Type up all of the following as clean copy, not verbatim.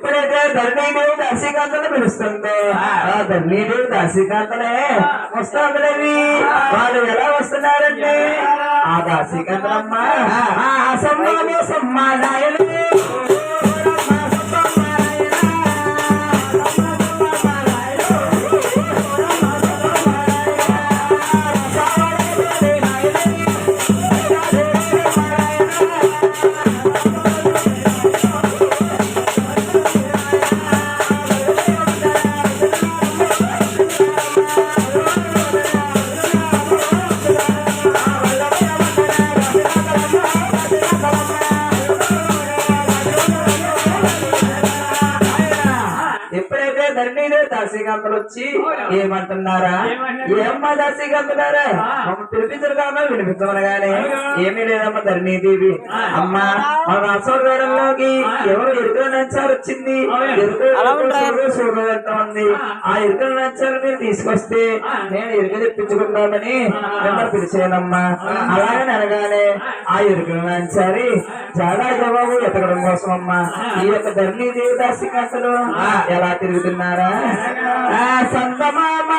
ఎప్పుడైతే ధరణీదేవి దాసికాంతలు పిలుస్తుందో ఆ ధరణీదేవి దాసికాంతలే వస్తాంలేవి వాళ్ళు ఎలా వస్తున్నారంటే ఆ దాసికాంతలమ్మ సమ్మానే సమ్మానాయలు దాసిగంతులు వచ్చి ఏమంటున్నారా ఏమ్మా దాసిగంతులారా పిలిపించరు కాదా వినిపించమనగానే ఏమీ లేదమ్మా ధరణీదేవి అమ్మా మన రాసోడలోకి ఎవరు ఎరుకల నచ్చారు వచ్చింది సూర్యుడు వెళ్తా ఉంది ఆ ఎరుకల నచ్చారు మీరు తీసుకొస్తే నేను ఎరుక తెప్పించుకుందామని మిమ్మల్ని పిలిచానమ్మా అలాగని అనగానే ఆ ఎరుకల నచ్చారి చాలా జవాబు ఎతకడం కోసం అమ్మా ఈ యొక్క ధరణీదేవి దాసిగంతులు ఎలా తిరుగుతున్నారా సంగమామ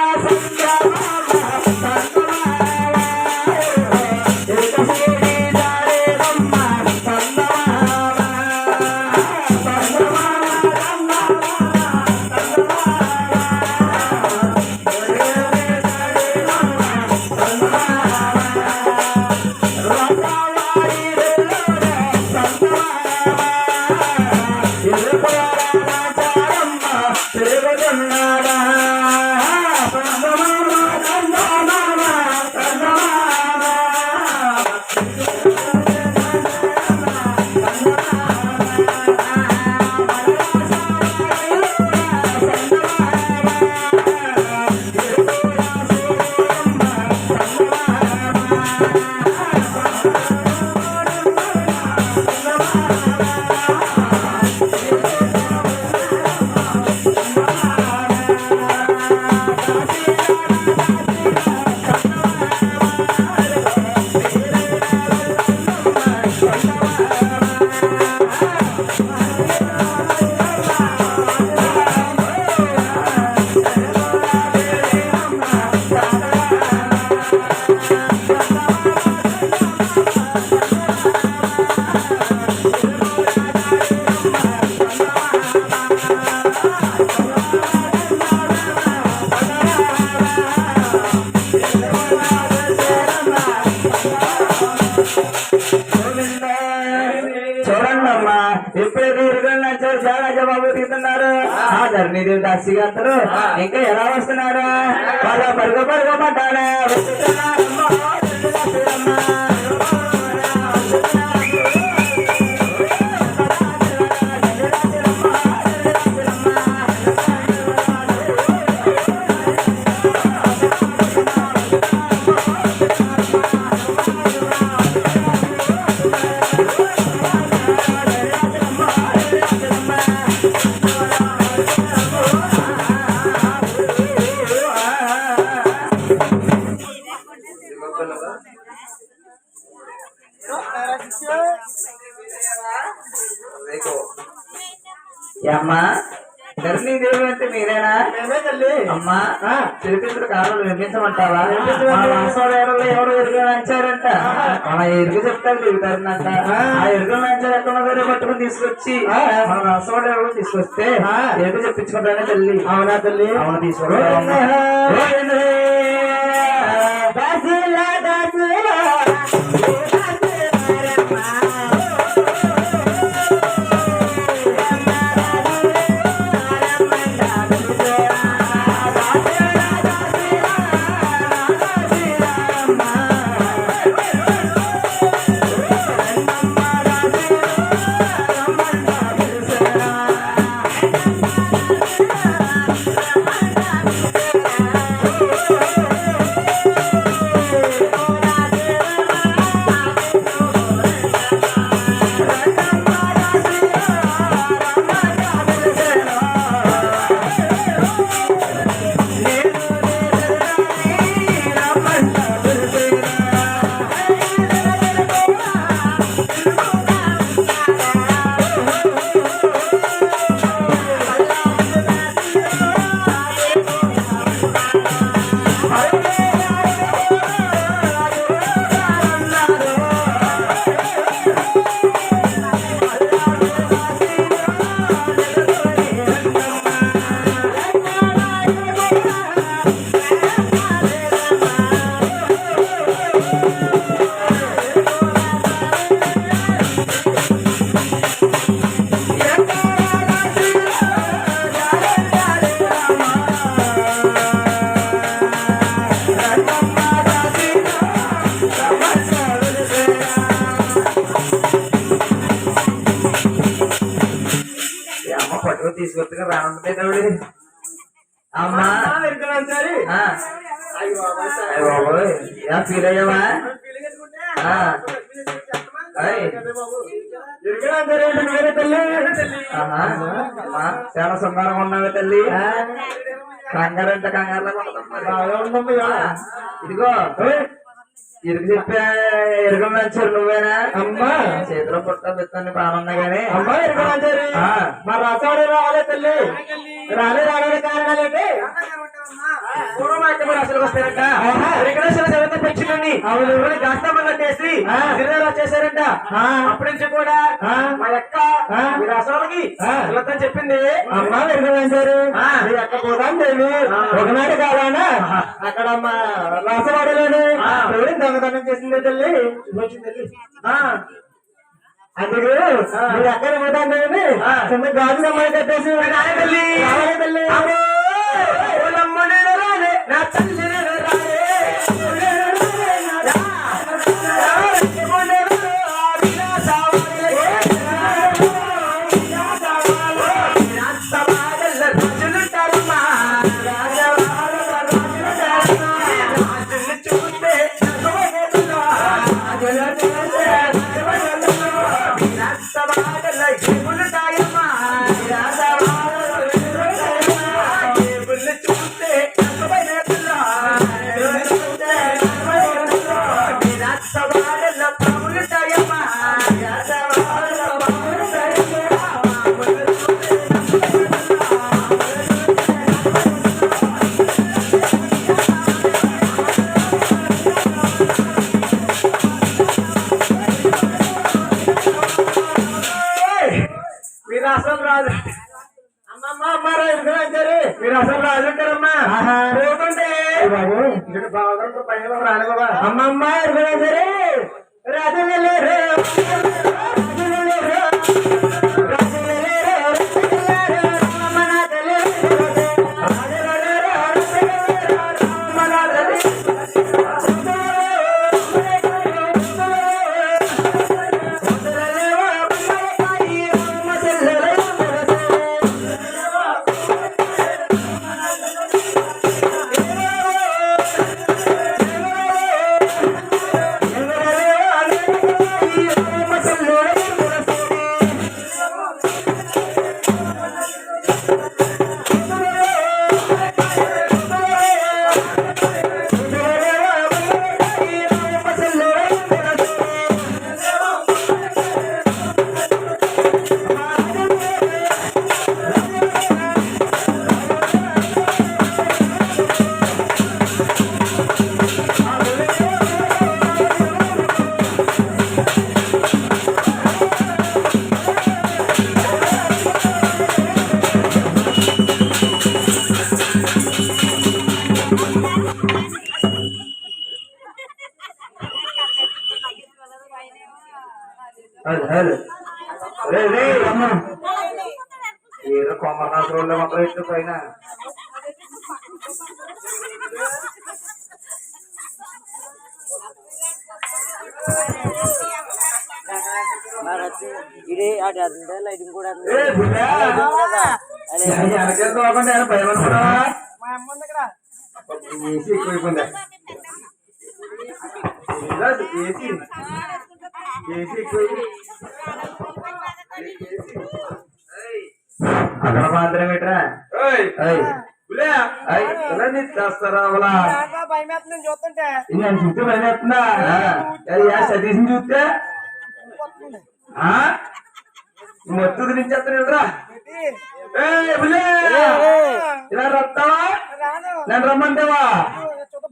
చూడండమ్మా ఎప్పుడైతే ఇరుగలు నచ్చారు చాలా జవాబు తీస్తున్నారు ఆ ధరణీదేవి దాసి గారు ఇంకా ఎలా వస్తున్నారు వాళ్ళ పరుగపట్టారా అమ్మా ధరణీదేవి అంటే మీరేనా అమ్మా తిరుపతి కాలం నిర్మించమంటావా ఎవరు ఎరుగు నంచారంట మన ఎరుగు చెప్తారు తిరుగుతారంట ఆ ఎరుగు నంచారు ఎక్కడ వేరే పట్టుకుని తీసుకొచ్చి మన రాసోడు ఎవరు తీసుకొస్తే ఎరుగు చెప్పించుకుంటానే తల్లి అవునా తల్లి అవును తీసుకుంటా పట్టుకుని తీసుకొచ్చుగా రానుంటుంది అమ్మా సరే బాబోయ్ ఫీల్ అయ్యావా చాలా సుందరంగా ఉన్నావే తల్లి కంగారంటే కంగారులా ఇదిగో ఇరుగు చెప్పా ఎరుగ మంచారు నువ్వేనా అమ్మా చేతిలో పుట్ట పెత్తాన్ని బాగున్నాయి కానీ అమ్మా ఎరుగ మంచారు మా రసవాడు రాలే తల్లి రాలే కారణాలు ఏంటి పూర్వమాధ్యమ రాశులకు వస్తారంట వెంకటేశ్వర చరిత్ర పెంచుకోండి అవును గాస్తామని కట్టేసి గిరిజలు వచ్చేసారంట అప్పటి నుంచి కూడా మా యొక్క మీ రాష్ట్రాలకి చెప్పింది అమ్మా వెంకటేశ్వరు మీ యొక్క పోదాందేవి ఒకనాడు కావాలన్నా అక్కడ మా రాసవాడలోనే దొంగతనం చేసింది తల్లి వచ్చింది అందుకు మీరు అక్కడ పోతాందేవి చిన్న గాజు అమ్మాయి కట్టేసి తల్లి తల్లి నా తల్లి మీరు అసలు రాజంటారమ్మా పోతుంటే బాబు ఇక్కడ బాగా పైన రాని బాబా అమ్మమ్మ సరే రాజు ఏదో కొమ్మనాథ రోడ్లో మొత్తం ఇట్టు పైన లైటింగ్ కూడా అక్కడ మాత్రం ఏట్రా చేస్తారా చూస్తుంటే చూస్తే భయమేస్తుందా సతీష్ని చూస్తే మొత్తం నుంచేస్తాను ఇలా రస్తావా నేను రమ్మంటావా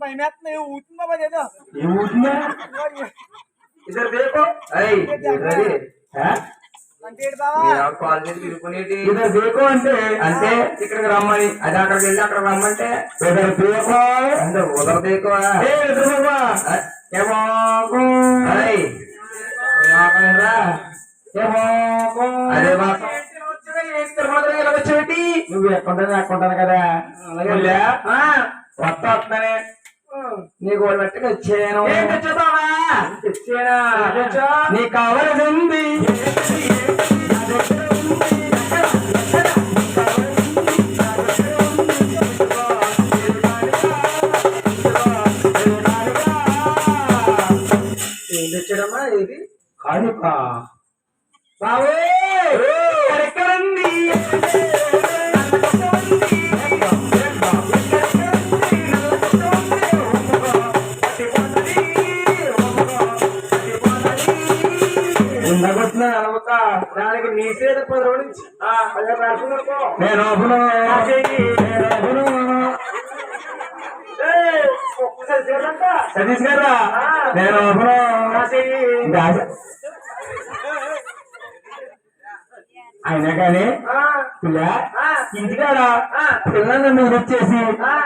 భయమేస్తుంది ఊతుందా ఊతుందా ఇద్దరు బేకో కాలేజీ తిరుగుకునేది ఇద్దరు బేకో అంటే అంటే ఇక్కడికి రమ్మని అది అక్కడికి వెళ్ళి అక్కడ రమ్మంటే ఇద్దరు బేకో అంటే ఉదర బేకో అదే వచ్చేటి నువ్వు ఎక్కుంటాను ఎక్కుంటాను కదా కొత్త వస్తున్నానే నీకు వాళ్ళట్టుగా వచ్చాను తెచ్చానా నీకు కావాల్సింది బాబు ఎక్కడండి దానికి నీ సేద 10 రోజుల నుంచి నేను సతీష్ గారా నేను అయినా కానీ పిల్ల ఇంటికాడా పిల్లలు మీరు వచ్చేసి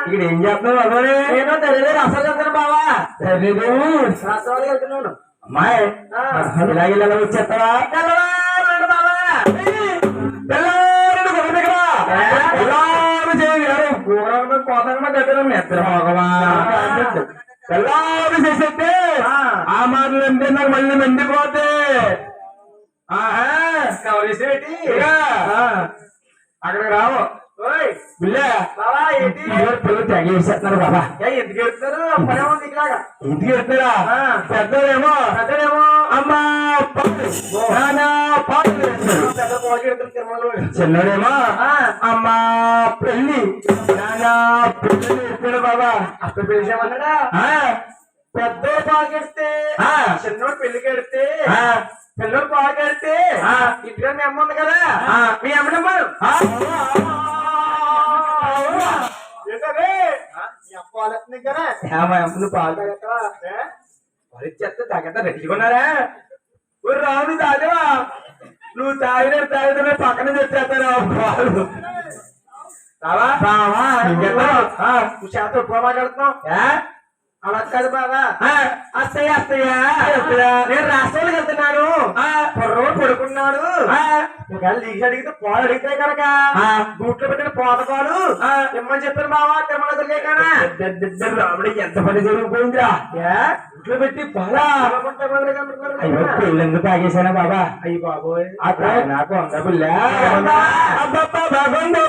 ఇక్కడ ఏం చేస్తున్నావు అదే నేను తెలియదు అసలు వెళ్తాను బావా తెలియదు రాష్ట్రాలు వెళ్తున్నాను అమ్మాయి ఇలాగ వచ్చేస్తావా తెల్లారు చేసేస్తే ఆ మాటలు అంటే నాకు మళ్ళీ మండిపోతే అక్కడికి రావు పిల్లలు తెగేసేస్తున్నారు బాబా ఎందుకు వెళ్తున్నారు ఇంటికి వెళ్తారా పెద్దలేమో అమ్మా చిన్నడేమో అమ్మా పెళ్లి పెళ్లి ఎత్తాడు బాబా అప్పుడు పిలిచామన్నాడా పెద్ద పాకెడితే చిన్నోడు పెళ్లికి ఎడితే పిల్లలు పాకెడితే ఇంటిగా మీ అమ్మ ఉంది కదా మీ అమ్మనమ్మారు చెత్త తగ్గ రెట్టుకున్నారా రాదు తాగవా నువ్వు తాగిన పక్కన తెచ్చేస్తారా పాలు నువ్వు చేత ఎక్కువ మాట్లాడుతున్నావు అలా కాదు బాబా అత్తయ్య నేను రాష్ట్రాలకు వెళ్తున్నాను పొర్రోడు పడుకున్నాడు లీక్ అడిగితే పాలు అడిగితే కనుక బూట్లో పెట్టిన పోత పాలు ఇమ్మని చెప్పాను బాబా తిమ్మల రాముడి ఎంత పని జరిగిపోయిందిరా బూట్లో పెట్టి పాలా పెళ్ళెందుకు తాగేశానా బాబా అయ్యి బాబోయ్ నాకు అందబుల్లా బాగుంది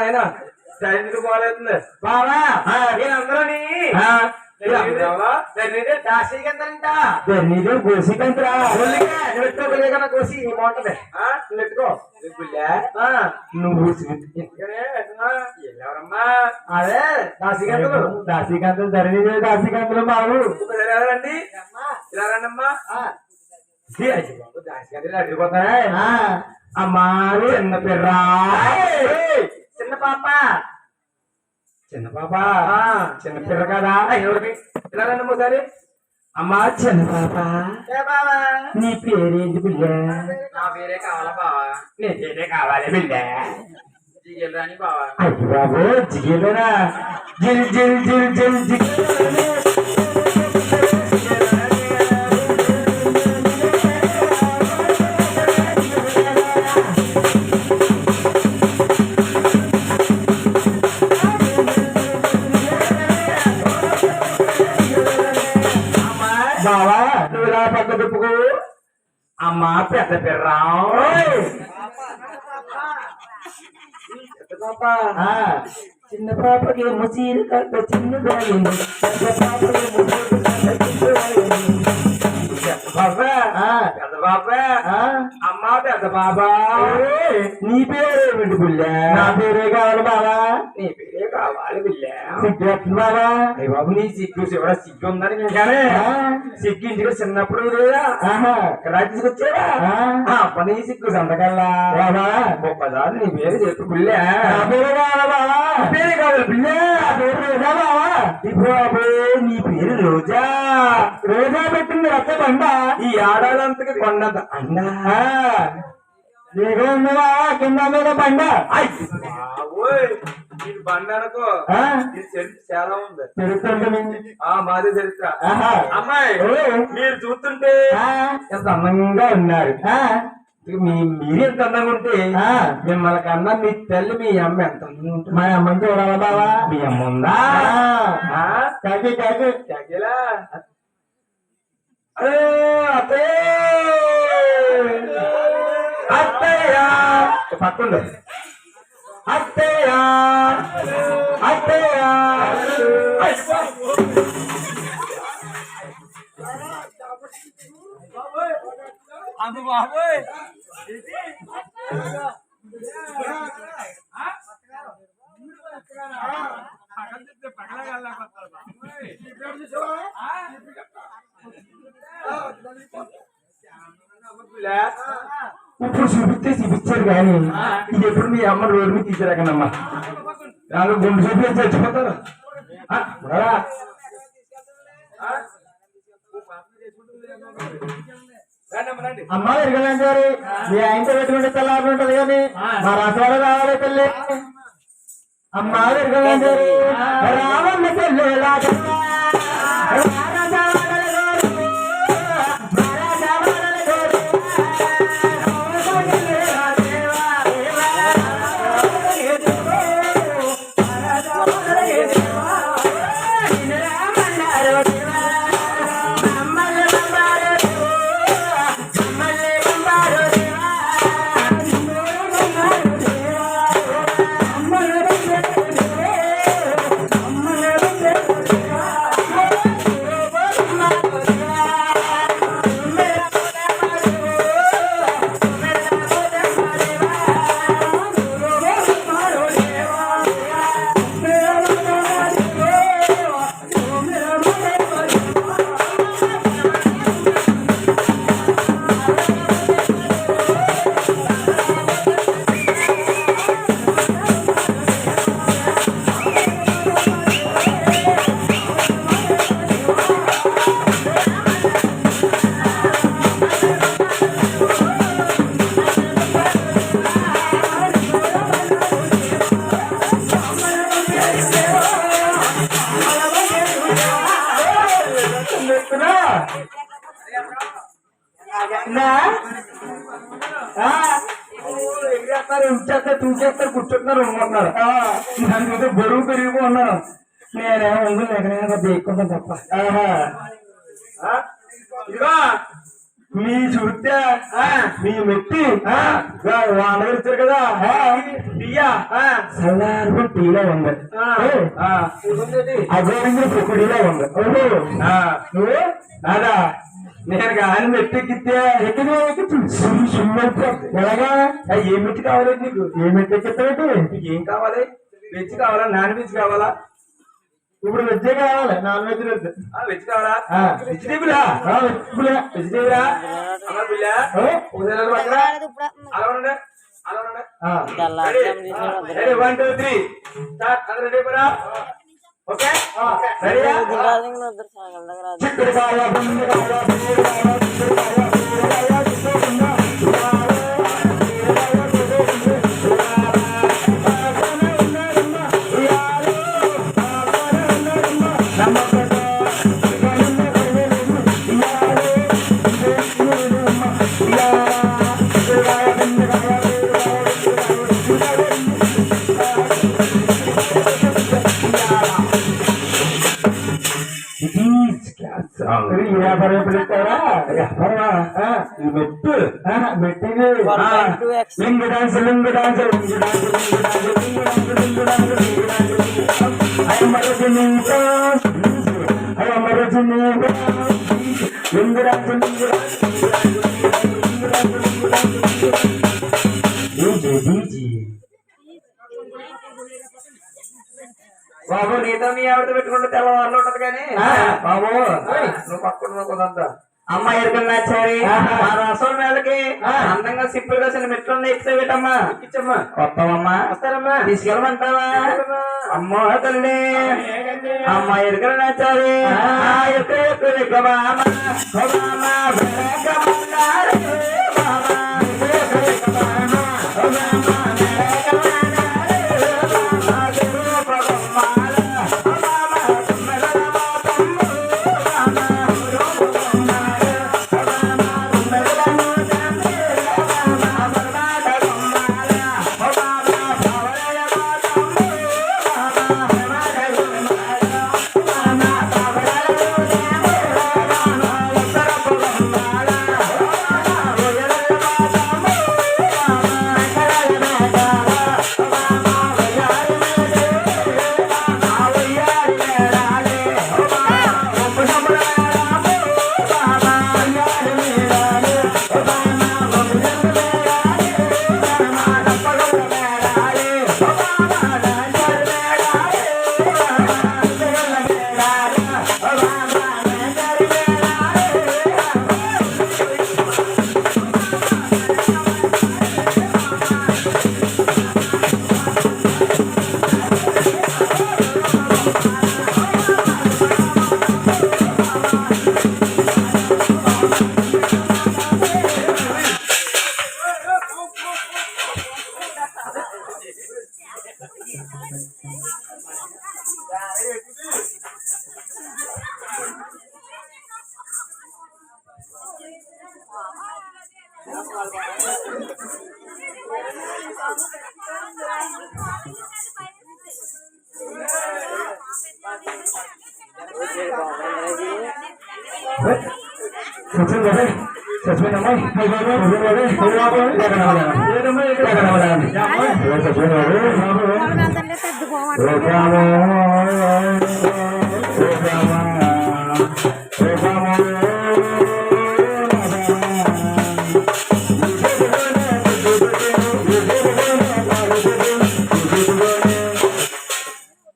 ఆయన సైన్కి పోలేదు బావా నేనందరూని కోసికంతరా కోసి బాగుంటది నెట్టుకో నువ్వు ఎవరమ్మా అదే దాసికంతులు ధరణి దాసికంతులు బాబు రండి ఇలా రండమ్మా దాసికంతులు అడ్డుకోతాయి అమ్మా చిన్న పిర్రా చిన్న పాప చిన్న పిల్ల కదా ఎవరికి ఇలా రండి ఒకసారి అమ్మా చిన్న పాప నీ పేరేంటి బిడ్డ నా పేరే కావాలా బావా నీ పేరే కావాలి బిడ్డ జిగేలు రాని బావా అయ్యి బాబు జిగేలురా జిల్ జిల్ జిల్ జిల్ జిగేలు బావా నువ్వు ఇలా పక్క తిప్పుకో అమ్మా పెద్ద పిర్రా చిన్న పాపకి ఏమో చీర కట్ట చిన్నగా పెద్ద పాప అమ్మా పెద్ద బాబా నీ పేరేమిటి బుల్లె నా పేరే కావాలి బాబా నీ పేరే కావాలి బుల్లె సిగ్గు ఎట్టు బాబా అయ్యి బాబు నీ సిగ్గు శివడ సిగ్గు ఉందని కానీ సిగ్గు ఇంటికి చిన్నప్పుడు లేదా ఇక్కడ తీసుకొచ్చారా పని సిగ్గు సంతకల్లా బాబా గొప్పదాన్ని నీ పేరు చెప్పు బుల్లె నా పేరే కావాలి బాబా పేరే కావాలి బుల్లె నా పేరు రోజా బాబా బాబు నీ పేరు రోజా రోజా పెట్టింది రచ్చ బండ ఈ ఆడాలంతకి కొండంత అండ నీకు ఉన్నదా కింద మీద బండ ఇది బండ అనుకో చరిత్ర చాలా ఉంది చరిత్ర మాది చరిత్ర అమ్మాయి మీరు చూస్తుంటే ఎంత అందంగా ఉన్నారు మీరు ఎంత అందంగా ఉంటే మిమ్మల్ని కన్నా మీ తల్లి మీ అమ్మ ఎంత అందంగా ఉంటుంది. మా అమ్మని చూడాలా బావా? మీ అమ్మ ఉందా? కాకి కాకి కాకిలా అత్తయ్య అత్తయ్య పక్కండి అత్తయ్య అత్తయ్య అందు బాబోయ్ ఇప్పుడు చూపించారు కానీ ఇది ఎప్పుడు మీ అమ్మ రోడ్డు మీద తీసారకనమ్మా దాని గుండు చూపి చచ్చిపోతారు. అమ్మా ఎరగలంటారు మీ ఆయనతో పెట్టుకుంటే తెల్లారి ఉంటది కానీ మా రాసాలు రావాలి తల్లి. అమ్మా ఎరగలంటారు రావమ్మ తల్లి ఉంచేస్తారు చూసేస్తారు కూర్చుంటున్నారు ఉన్నారు. దాని మీద బరువు పెరిగిపో ఉన్నారు. నేనేమో ఉంది ఎక్కడైనా దేక్కుంటాను తప్ప. ఇదిగో మీ చూస్తే మీ మెట్టి వాడగలు ఇచ్చారు కదా టీయా సల్లారు టీలో ఉంది. అగోరింగ్ పొక్కుడిలో ఉంది. నువ్వు అదా నేను కానీ మెట్టెక్కితే ఎలాగా ఏ మెట్టి కావాలి నీకు? ఏ మెట్టెక్కిస్తావు? నీకు ఏం కావాలి? వెజ్ కావాలా నాన్ వెజ్ కావాలా? ఇప్పుడు వెజ్జే కావాలి. నాన్ వెజ్ వద్దు. వెజ్ కావాలా? వెజిటేబులా? వెజిటేబులా? అలా ఉండే అలా ఉండే 1 2 3 స్టార్ట్. అందరూ రెడీ పరా? ఓకే రెడీయా? చిక్కుడుకాయ వ్యాపారం పెడతారా? వ్యాపారమా? మెట్టు మెట్టిది లింగు డాన్స్ లింగు డాన్స్ లింగు డాన్స్ లింగు డాన్స్ లింగు డాన్స్ అయ్యమరజు అయ్యమరజు లింగు డాన్స్ లింగు బాబు నీతో మీ ఆవిడ పెట్టుకుంటే తెల్లవారులు ఉంటది కానీ బాబు నువ్వు పక్కన కొనంతా అమ్మ ఎరుకన్నాచారి మా రసం మేళకి అందంగా సింపుల్ గా చిన్న మెట్లున్నాయి. ఎక్కిసేటమ్మా ఎక్కించమ్మా. వస్తావమ్మా? వస్తారమ్మా. తీసుకెళ్ళమంటావా? అమ్మ తల్లి అమ్మ ఎరుకన్నాచారి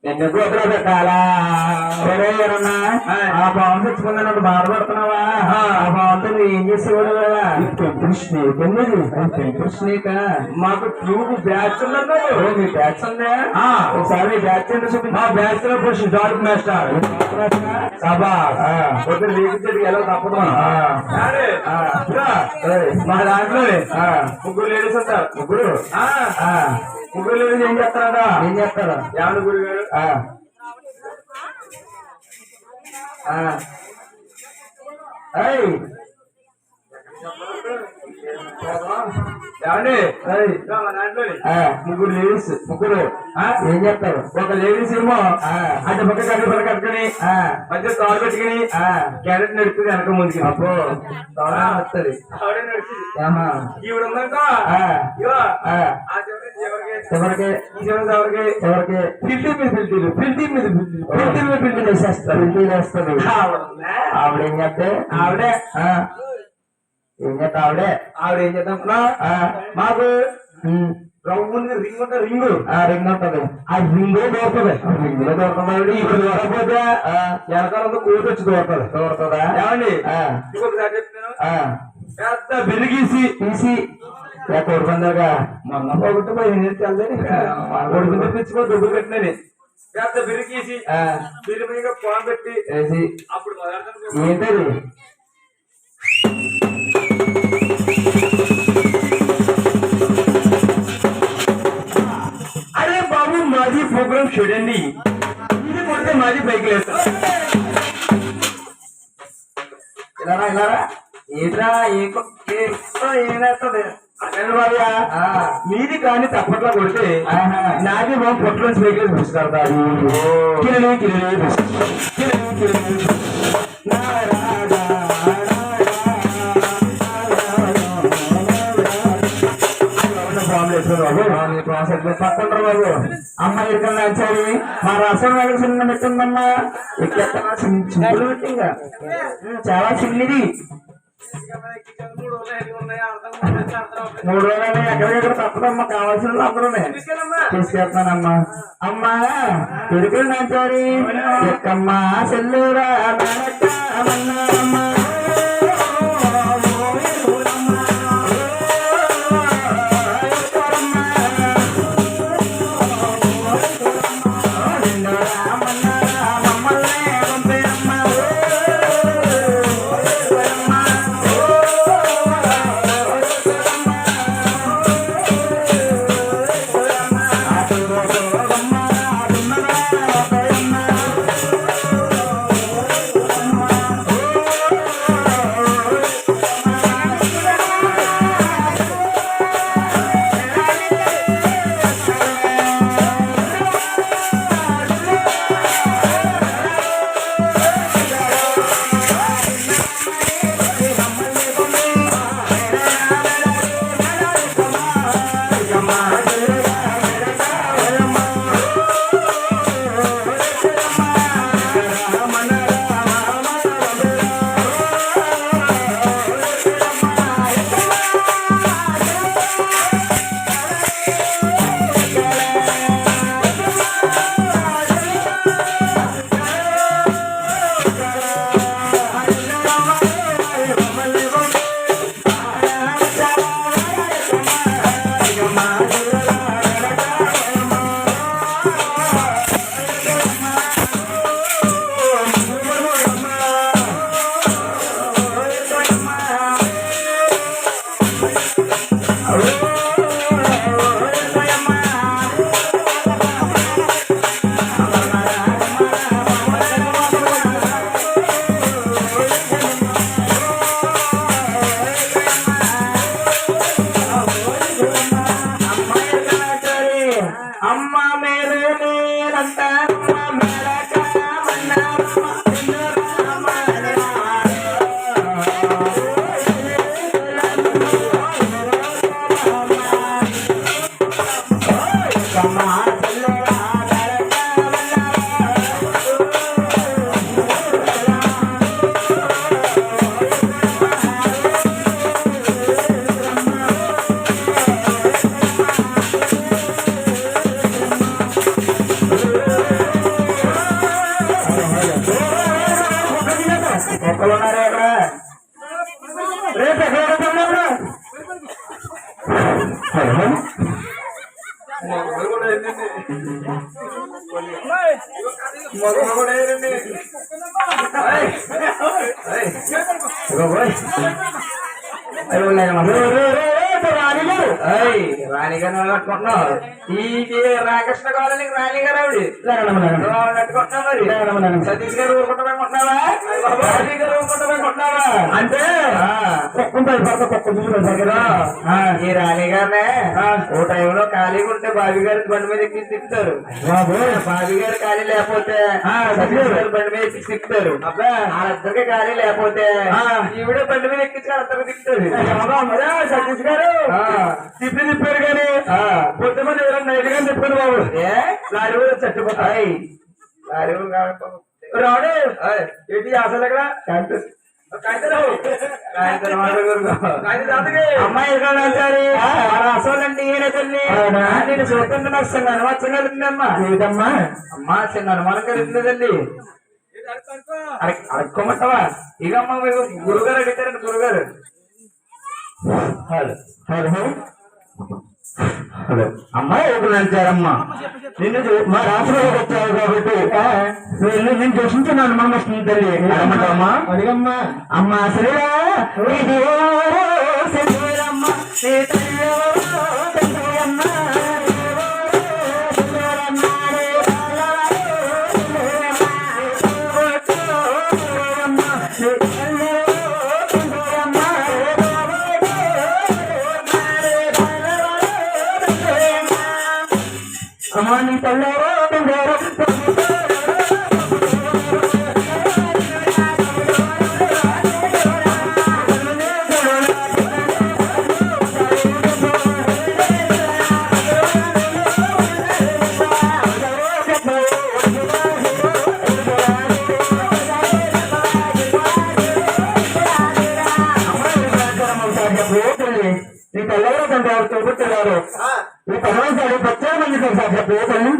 ఎందుకు వదిలి పెట్టాలా ఆ భావం తెచ్చుకున్నాను బాధపడుతున్నావా ఆ భావంతో నువ్వు ఏం చేసేవాడు కదా స్నేక్ మాకు ట్యూబ్ బ్యాచ్ ఉన్నది మీ బ్యాచ్ ఉందా ఒకసారి మీ బ్యాచ్ ఏంటో చూపి మా బ్యాచ్ లో పురుషు జార్జ్ మాస్టర్ సభా పొద్దున రేపు ఎలా తప్పదు మా దాంట్లో ముగ్గురు లేడీస్ ఉంటారు ముగ్గురు లేడీస్ ఏం చేస్తారా ఏమన్నా గురి గారు ముగ్గురు లేడీస్ ముగ్గురు ఏం చేస్తారు ఒక లేడీస్ ఏమో అంటే పక్క కట్టుబడి కట్టుకుని మధ్య తాడు పెట్టుకుని క్యారెట్ నడుస్తుంది వెనక ముందుకి అబ్బో వస్తుంది ఈవిడ ఎవరికి ఫిల్టీ మీద వేసేస్తారు వేస్తారు ఆవిడ ఏం చేస్తే ఆవిడే ఏం చేస్తా ఆవిడ ఏం చేద్దాం మాకు రౌండ్ రింగ్ ఉంటుంది రింగ్ ఉంటది ఆ రింగ్ దోరుతుంది రింగ్ లో దోరుతుంది ఇప్పుడు దూరకపోతే వెనకాలంతా కోతి వచ్చి దూరుతుందా ఏమండి ఇంకొకసారి చెప్తాను పెద్ద బెరిగీసి తీసి కోరుకుందాగా మొన్న పోగొట్టు 15 కొడుకుని తెప్పించుకో దుడ్డు పెట్టినని పెద్ద బెరిగీసి బిల్లు మీద పాన్ పెట్టి వేసి అప్పుడు ఏంటది అరే బాబు మాది ప్రోగ్రామ్ చూడండి ఇది కొడితే మాది బైక్ వేస్తా ఇలారా ఏంట్రా ఏమేస్తుంది మీది కానీ తప్పట్లో కొడితే నాది మా పొట్లోంచి బైక్ వేసి పుస్తకాడు కిరణి పక్కంటారు బాబు అమ్మాయి ఇక్కడికి వచ్చారు మా రసం వేళ చిన్న పెట్టిందమ్మా ఎక్కడ సింపుల్ పెట్టింగా చాలా చిన్నది 3 రోజులు ఎక్కడికెక్కడ తప్పదమ్మా కావాల్సిన అక్కడనే తీసుకెళ్తానమ్మా అమ్మా ఎడుకులు నచ్చారు ఎక్కమ్మా సెల్లూరా అమ్మా ఒక్కరు ఉన్నారా ఇక్కడ రేపు ఎక్కడ ఉన్నారు రాణిగారు కట్టుకుంటున్నావు ఈ రామకృష్ణ కాలనీకి రాణిగారు ఆవిడ కట్టుకుంటున్నావు మరి సతీష్ గారు ఊరుకుంటామనుకుంటున్నావా బాబీ గారు ఊరుకుంటామనుకుంటున్నావా అంటే ఈ రాణిగారినే ఓ టైంలో ఖాళీగా ఉంటే బాబీ గారికి బండి మీద ఎక్కి తిప్పుతారు బాబీ గారు ఖాళీ లేకపోతే సతీష్ గారు బండి మీద ఎక్కి తిప్పుతారు వాళ్ళిద్దరికి ఖాళీ లేకపోతే ఈవిడే బండి మీద ఎక్కించి వాళ్ళిద్దరికి తిప్పుతారు సతీష్ గారు తిప్పారు కానీ పొద్దు మంది నైట్ గా తిప్పారు బాబు లారీ కూడా చచ్చిపోతాయి లారీ రాడు ఏంటి అసలు ఎక్కడ అమ్మాయి అసలంటే ఈయన తల్లి నేను చూస్తుంటే నాకు చిన్న అనుమానం కలిగిందమ్మా ఏదమ్మా అమ్మా చిన్న అనుమానం కలిగింది తల్లి అడుక్కోమంటావా ఇకమ్మా మీకు గురుగారు అడుగుతారండి గురుగారు హలో అమ్మాయి ఒకరు అంటారమ్మా నిన్ను మా రాష్ట్రంలోకి వచ్చావు కాబట్టి నేను చూసించిన అనుమానం వస్తుంది తల్లి అడగమంటావమ్మా అడిగమ్మా అమ్మా శ్రీరా అమ్మాని తల్లారో తండ్రారో నీ తల్లారో తండ్రారు తోబుట్టున్నారు ఈ పదవంశాలు ప్రత్యేక మంది సార్ పోతాను